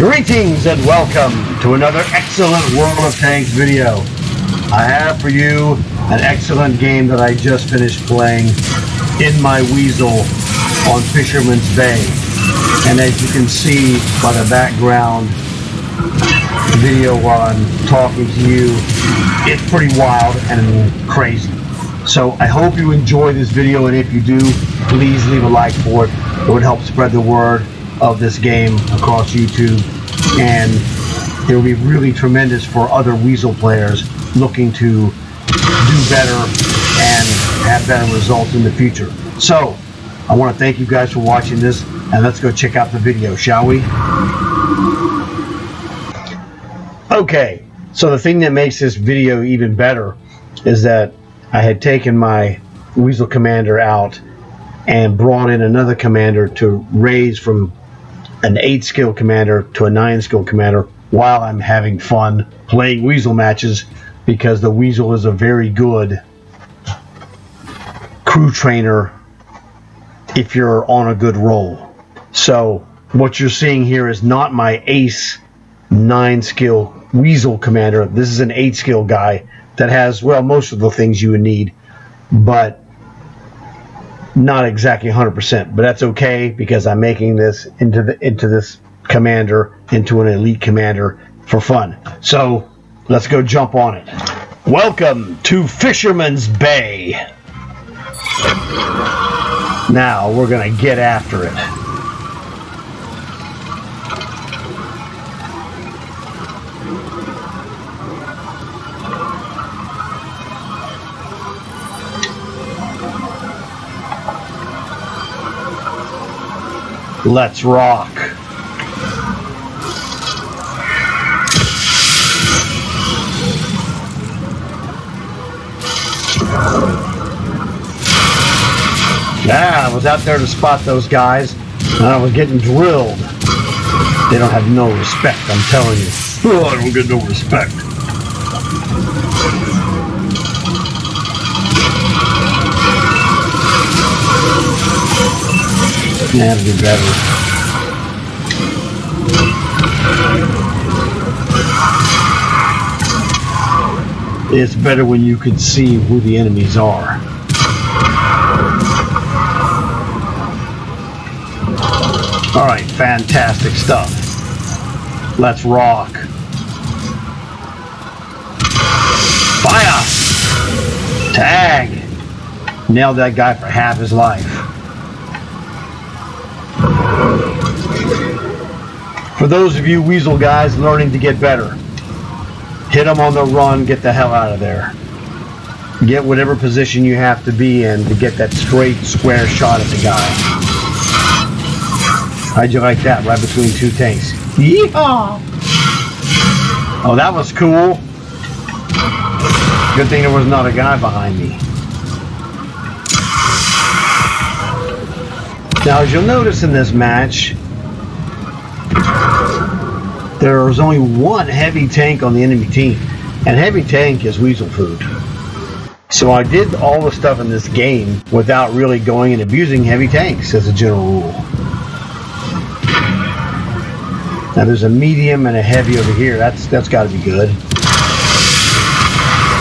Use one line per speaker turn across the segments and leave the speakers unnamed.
Greetings and welcome to another excellent World of Tanks video. I have for you an excellent game that I just finished playing in my Wiesel on Fisherman's Bay. And as you can see by the background video while I'm talking to you, it's pretty wild and crazy. So I hope you enjoy this video, and if you do, please leave a like for it. It would help spread the word of this game across YouTube, and it will be really tremendous for other Wiesel players looking to do better and have better results in the future. So I want to thank you guys for watching this, and let's go check out the video, shall we? Okay, so the thing that makes this video even better is that I had taken my Wiesel commander out and brought in another commander to raise from an 8 skill commander to a 9 skill commander while I'm having fun playing Wiesel matches, because the Wiesel is a very good crew trainer if you're on a good roll. So what you're seeing here is not my ace 9 skill Wiesel commander. This is an 8 skill guy that has, well, most of the things you would need, but not exactly 100%, but that's okay because I'm making this into this commander into an elite commander for fun. So let's go jump on it. Welcome to Fisherman's Bay. Now we're gonna get after it. Let's rock. Yeah, I was out there to spot those guys, and I was getting drilled. They don't have no respect, I'm telling you. Oh, I don't get no respect. Yeah, that'd be better. It's better when you can see who the enemies are. Alright, fantastic stuff. Let's rock. Fire! Tag! Nailed that guy for half his life. For those of you Wiesel guys learning to get better, hit them on the run, get the hell out of there. Get whatever position you have to be in to get that straight, square shot at the guy. How'd you like that, right between 2 tanks? Yeehaw! Oh, that was cool. Good thing there was not a guy behind me. Now, as you'll notice in this match, there was only one heavy tank on the enemy team, and heavy tank is Wiesel food. So I did all the stuff in this game without really going and abusing heavy tanks as a general rule. Now there's a medium and a heavy over here. That's got to be good.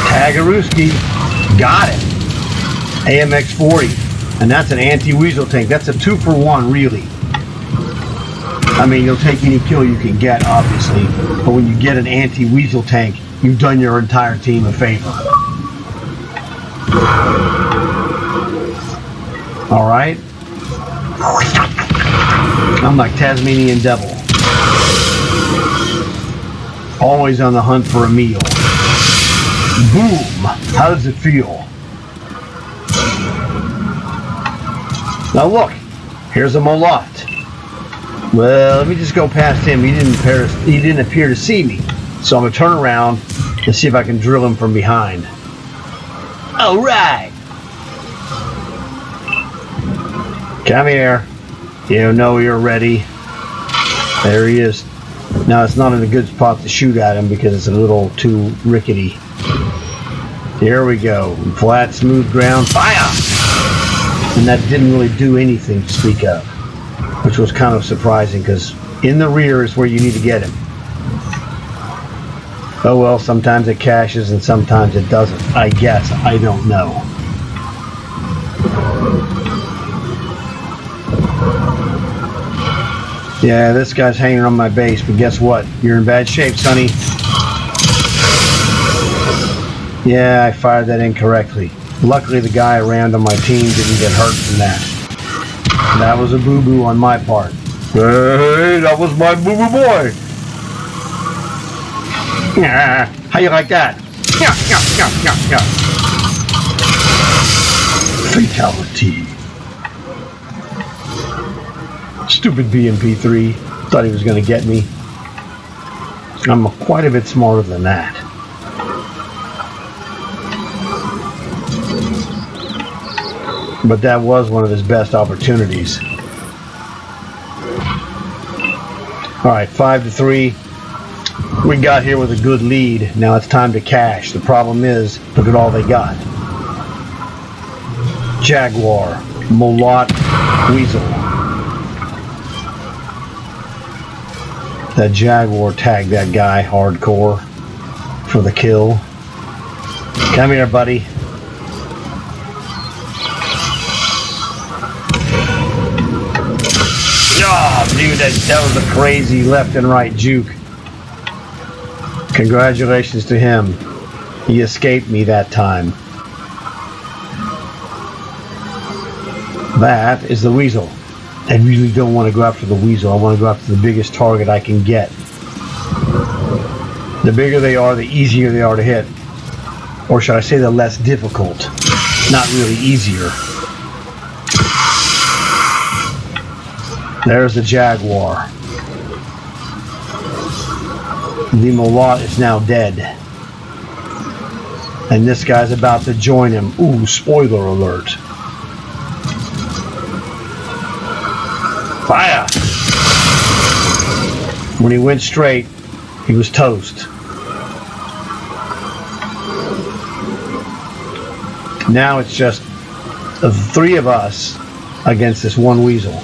Tagarooski, got it. AMX 40, and that's an anti-Wiesel tank. That's a 2-for-1, really. I mean, you'll take any kill you can get, obviously, but when you get an anti-Wiesel tank, you've done your entire team a favor. Alright? I'm like Tasmanian Devil. Always on the hunt for a meal. Boom! How does it feel? Now look, here's a Molot. Well, let me just go past him. He didn't appear to see me. So I'm going to turn around and see if I can drill him from behind. Alright! Come here. You know you're ready. There he is. Now it's not in a good spot to shoot at him because it's a little too rickety. Here we go. Flat, smooth ground. Fire! And that didn't really do anything to speak of, which was kind of surprising because In the rear is where you need to get him. Oh well, sometimes it caches and sometimes it doesn't. I guess. I don't know. Yeah, this guy's hanging on my base, but guess what? You're in bad shape, Sonny. Yeah, I fired that incorrectly. Luckily, the guy around on my team didn't get hurt from that. That was a boo-boo on my part. Hey, that was my boo-boo boy. How you like that? Fatality. Stupid BMP3 thought he was going to get me. I'm quite a bit smarter than that. But that was one of his best opportunities. All right, 5-3. We got here with a good lead. Now it's time to cash. The problem is, look at all they got. Jaguar, Molot, Wiesel. That Jaguar tagged that guy hardcore for the kill. Come here, buddy. Oh, dude, that was a crazy left and right juke. Congratulations to him. He escaped me that time. That is the Wiesel. I really don't want to go after the Wiesel. I want to go after the biggest target I can get. The bigger they are, the easier they are to hit. Or should I say the less difficult. Not really easier. There's the Jaguar. The Molot is now dead. And this guy's about to join him. Ooh, spoiler alert. Fire! When he went straight, he was toast. Now it's just the three of us against this one Wiesel.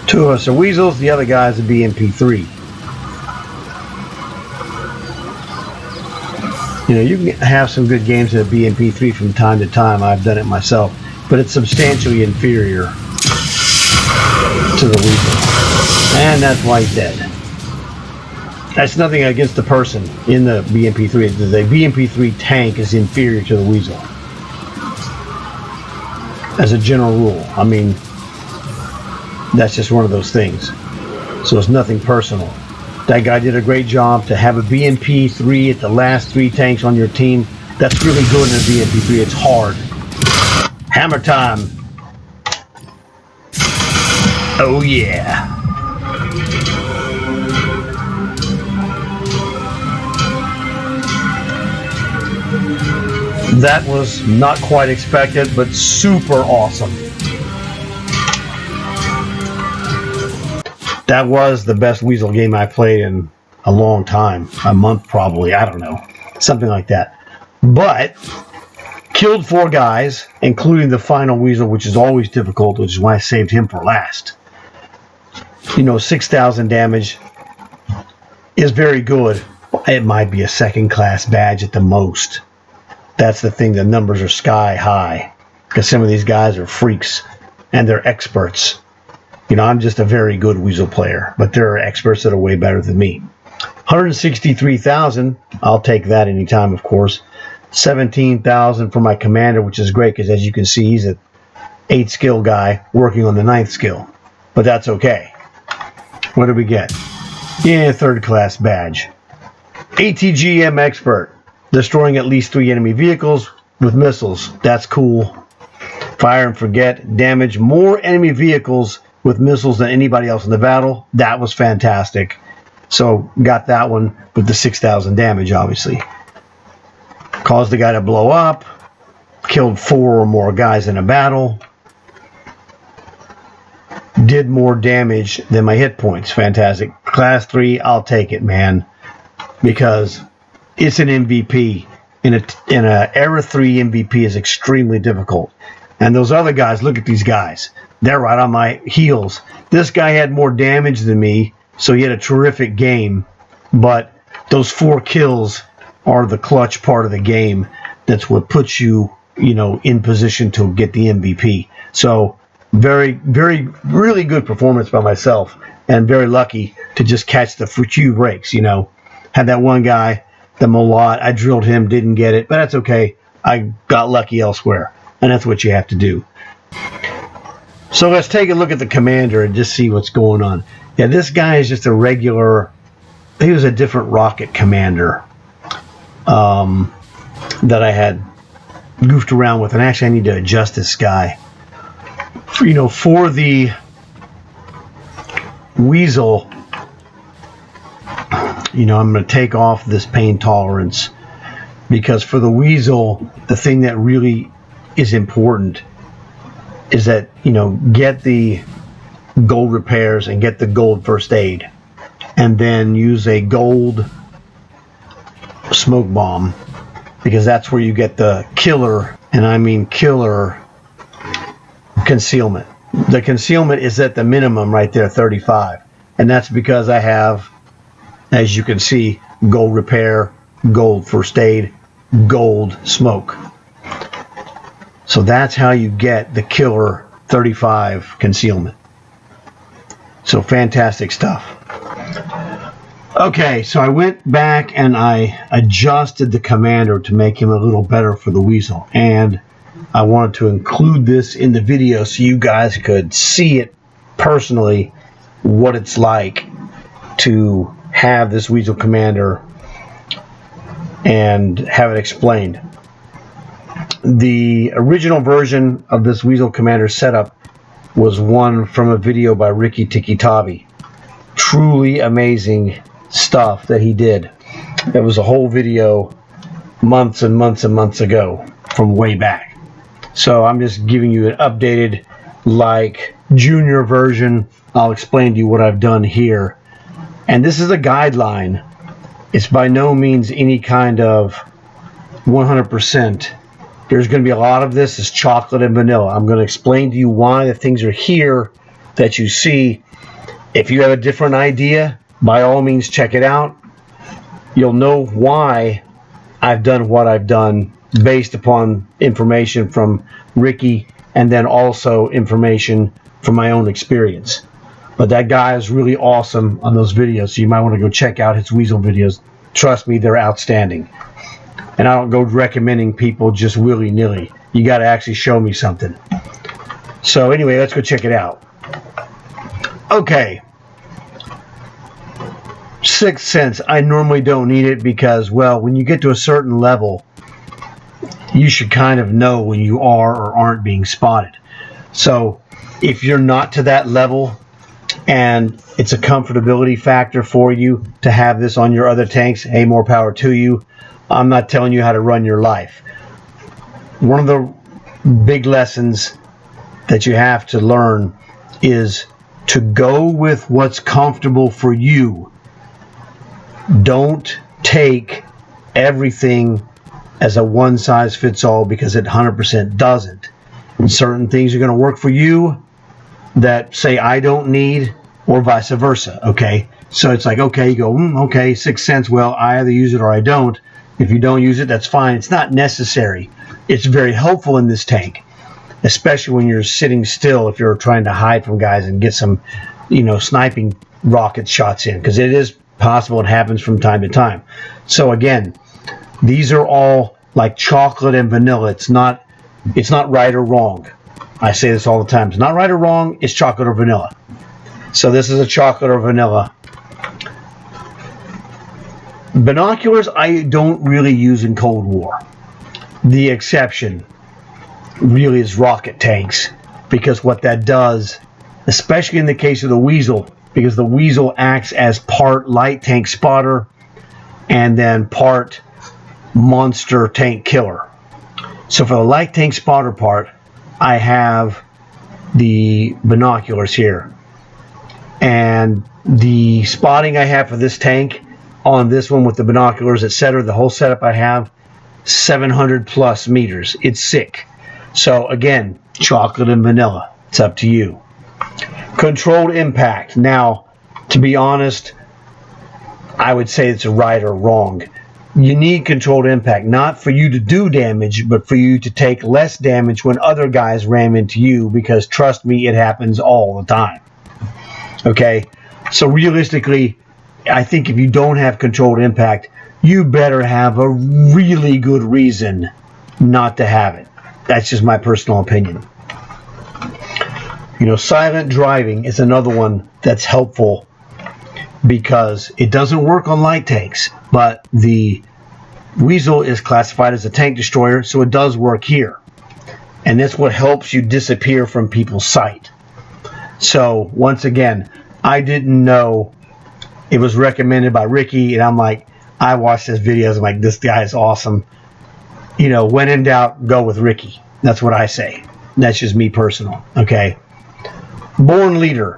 Two of us are Wiesels, the other guy's a BMP3. You know, you can have some good games at BMP3 from time to time. I've done it myself. But it's substantially inferior to the Wiesel. And that's why he's dead. That's nothing against the person in the BMP3. The BMP3 tank is inferior to the Wiesel. As a general rule. I mean, that's just one of those things. So it's nothing personal. That guy did a great job to have a BMP3 at the last three tanks on your team. That's really good in a BMP3. It's hard. Hammer time. Oh yeah. That was not quite expected, but super awesome. That was the best Wiesel game I played in a long time. A month probably, I don't know. Something like that. But killed 4 guys, including the final Wiesel, which is always difficult, which is why I saved him for last. You know, 6,000 damage is very good. It might be a second-class badge at the most. That's the thing, the numbers are sky high. Because some of these guys are freaks, and they're experts. You know, I'm just a very good Wiesel player, but there are experts that are way better than me. 163,000, I'll take that anytime, of course. 17,000 for my commander, which is great, because as you can see, he's an 8 skill guy working on the 9th skill. But that's okay. What do we get? Yeah, 3rd class badge. ATGM expert. Destroying at least 3 enemy vehicles with missiles. That's cool. Fire and forget. Damage more enemy vehicles with missiles than anybody else in the battle. That was fantastic. So got that one with the 6,000 damage, obviously. Caused the guy to blow up. Killed 4 or more guys in a battle. Did more damage than my hit points. Fantastic. Class 3, I'll take it, man. Because it's an MVP. In a Era 3 MVP is extremely difficult. And those other guys, look at these guys. They're right on my heels. This guy had more damage than me, So he had a terrific game, but those 4 kills are the clutch part of the game. That's what puts you, in position to get the MVP. So very, very, really good performance by myself, and very lucky to just catch the few breaks. Had that one guy, the Molat, I drilled him, didn't get it, but that's okay. I got lucky elsewhere, and that's what you have to do. So let's take a look at the commander and just see what's going on. Yeah, this guy is just a regular. He was a different rocket commander that I had goofed around with, and actually I need to adjust this guy. For the Wiesel, I'm going to take off this pain tolerance, because for the Wiesel, the thing that really is important is that, get the gold repairs and get the gold first aid, and then use a gold smoke bomb, because that's where you get the killer, and I mean killer, concealment. The concealment is at the minimum right there, 35, and that's because I have, as you can see, gold repair, gold first aid, gold smoke. So that's how you get the killer 35 concealment. So fantastic stuff. Okay, so I went back and I adjusted the commander to make him a little better for the Wiesel, and I wanted to include this in the video so you guys could see it personally, what it's like to have this Wiesel commander and have it explained. The original version of this Wiesel commander setup was one from a video by Ricky Tikitabi. Truly amazing stuff that he did. It was a whole video months and months and months ago from way back. So I'm just giving you an updated, junior version. I'll explain to you what I've done here. And this is a guideline. It's by no means any kind of 100%. There's going to be a lot of this is chocolate and vanilla. I'm going to explain to you why the things are here that you see. If you have a different idea, by all means check it out. You'll know why I've done what I've done based upon information from Ricky, and then also information from my own experience. But that guy is really awesome on those videos, so you might want to go check out his Wiesel videos. Trust me, they're outstanding. And I don't go recommending people just willy-nilly. You got to actually show me something. So anyway, let's go check it out. Okay. Sixth sense. I normally don't need it because, well, when you get to a certain level, you should kind of know when you are or aren't being spotted. So if you're not to that level and it's a comfortability factor for you to have this on your other tanks, hey, more power to you. I'm not telling you how to run your life. One of the big lessons that you have to learn is to go with what's comfortable for you. Don't take everything as a one-size-fits-all, because it 100% doesn't. And certain things are going to work for you that, say, I don't need, or vice versa, okay? So it's like, okay, you go, okay, sixth sense, well, I either use it or I don't. If you don't use it, that's fine. It's not necessary. It's very helpful in this tank, especially when you're sitting still, if you're trying to hide from guys and get some, sniping rocket shots in, because it is possible. It happens from time to time. So again, these are all like chocolate and vanilla. It's not right or wrong. I say this all the time. It's not right or wrong. It's chocolate or vanilla. So this is a chocolate or vanilla. Binoculars I don't really use in Cold War. The exception really is rocket tanks, because what that does, especially in the case of the Wiesel, because the Wiesel acts as part light tank spotter and then part monster tank killer. So for the light tank spotter part, I have the binoculars here, and the spotting I have for this tank on this one with the binoculars, etc., the whole setup I have 700 plus meters. It's sick. So again, chocolate and vanilla, it's up to you. Controlled impact. Now To be honest, I would say it's a right or wrong. You need controlled impact, not for you to do damage, but for you to take less damage when other guys ram into you, because trust me, it happens all the time. Okay? So realistically, I think if you don't have controlled impact, you better have a really good reason not to have it. That's just my personal opinion. You know, silent driving is another one that's helpful because it doesn't work on light tanks, but the Wiesel is classified as a tank destroyer, so it does work here. And that's what helps you disappear from people's sight. So, once again, I didn't know it was recommended by Ricky, and I'm like, I watched this video, I'm like, this guy is awesome. You know, when in doubt, go with Ricky. That's what I say. That's just me personal, okay? Born Leader.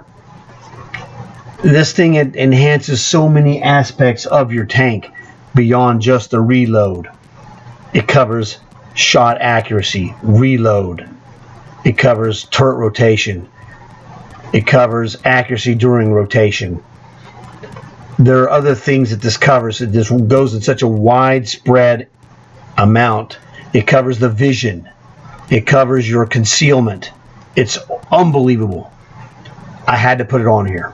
This thing enhances so many aspects of your tank beyond just the reload. It covers shot accuracy, reload. It covers turret rotation. It covers accuracy during rotation. There are other things that this covers. This goes in such a widespread amount. It covers the vision. It covers your concealment. It's unbelievable. I had to put it on here.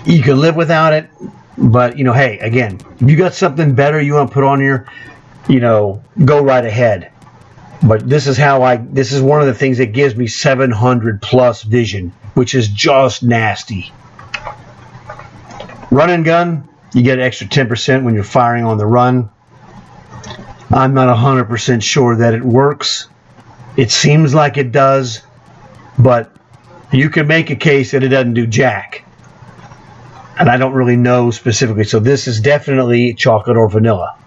You can live without it, but, you know, hey, again, if you got something better you want to put on here, you know, go right ahead. But this is one of the things that gives me 700 plus vision, which is just nasty. Run and gun, you get an extra 10% when you're firing on the run. I'm not 100% sure that it works. It seems like it does, but you can make a case that it doesn't do jack. And I don't really know specifically. So this is definitely chocolate or vanilla.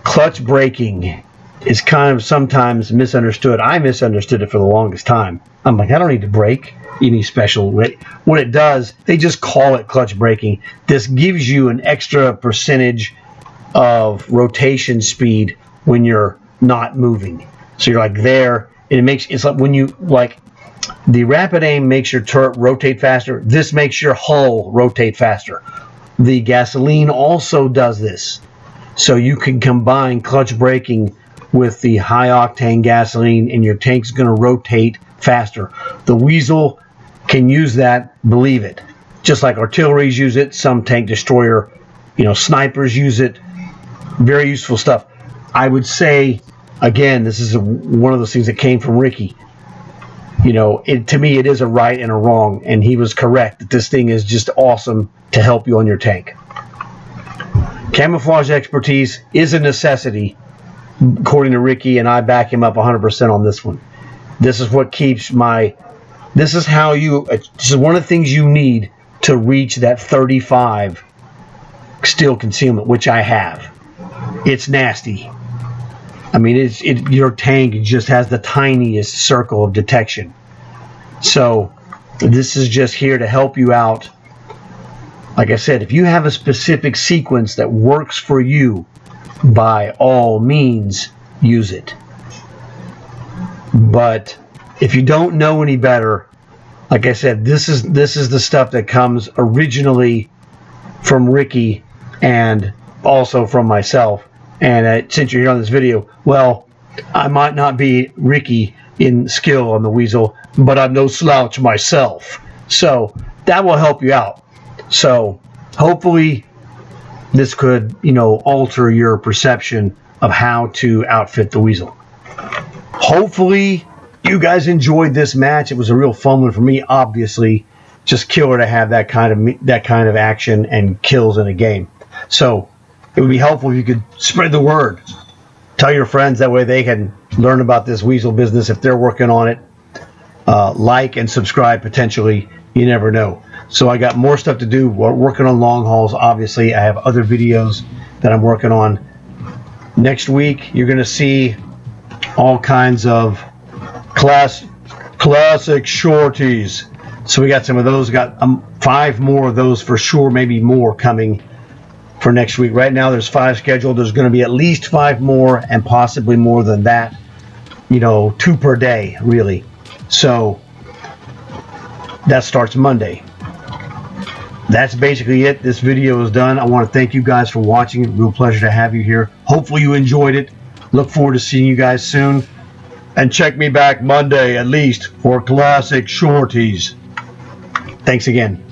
Clutch braking is kind of sometimes misunderstood. I misunderstood it for the longest time. I'm like, I don't need to brake any special way. What it does, they just call it clutch braking. This gives you an extra percentage of rotation speed when you're not moving. So you're like there, and it's like when you, like, the rapid aim makes your turret rotate faster. This makes your hull rotate faster. The gasoline also does this. So you can combine clutch braking with the high octane gasoline and your tank's going to rotate faster. The Wiesel can use that, believe it. Just like artilleries use it, some tank destroyer, you know, snipers use it. Very useful stuff. I would say, again, this is one of those things that came from Ricky. You know, to me, it is a right and a wrong, and he was correct that this thing is just awesome to help you on your tank. Camouflage expertise is a necessity, according to Ricky, and I back him up 100% on this one. This is what keeps this is one of the things you need to reach that 35 steel concealment, which I have. It's nasty. I mean, your tank just has the tiniest circle of detection. So this is just here to help you out. Like I said, if you have a specific sequence that works for you, by all means, use it. But if you don't know any better, like I said, this is the stuff that comes originally from Ricky and also from myself. And since you're here on this video, well, I might not be Ricky in skill on the Wiesel, but I'm no slouch myself. So that will help you out. So hopefully this could, you know, alter your perception of how to outfit the Wiesel. Hopefully you guys enjoyed this match. It was a real fun one for me. Obviously, just killer to have that kind of action and kills in a game. So it would be helpful if you could spread the word. Tell your friends, that way they can learn about this Wiesel business if they're working on it. Like and subscribe potentially. You never know. So I got more stuff to do. We're working on long hauls. Obviously, I have other videos that I'm working on. Next week, you're going to see all kinds of classic shorties. So we got some of those. Got 5 more of those for sure, maybe more coming for next week. Right now there's 5 scheduled. There's going to be at least 5 more and possibly more than that. You know, 2 per day, really. So That starts Monday. That's basically it. This video is done. I want to thank you guys for watching. Real pleasure to have you here. Hopefully you enjoyed it. Look forward to seeing you guys soon. And check me back Monday at least for classic shorties. Thanks again.